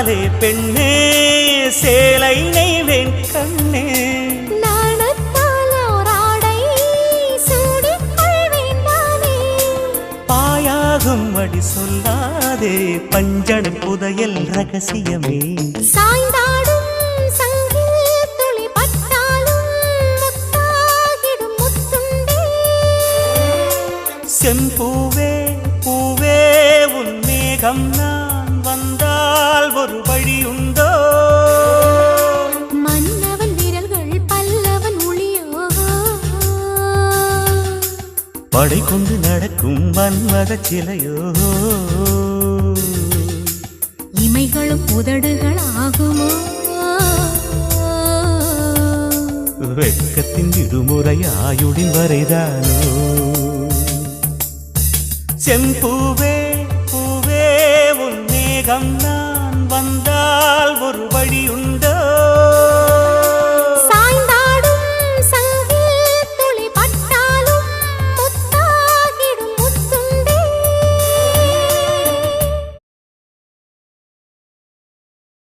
கண்ணாலே பெண்ணே சேலை நெய்வேன் கண்ணே பாயாகும் அடி சொல்லாதே பஞ்சண புதையல் ரகசியமே சாய்ந்தாடும் சங்கில் துளி பட்டாலும் முத்தாகிடும் முத்துண்டே செம்பூவே பூவே உன் மேகம் நான் வந்தால் ஒரு வழியுண்டோ மன்னவன் விரல்கள் பல்லவன் ஒளியோ படை கொண்டு நடக்கும் மன்மத சிலையோ இமைகளும் உதடுகள் ஆகுமோ வெட்கத்தின் விடுமுறை ஆயுடின் வரைதானோ செம்பூவே பூவே உன் மேகம் நான் வந்தால் ஒரு வழியுண்டு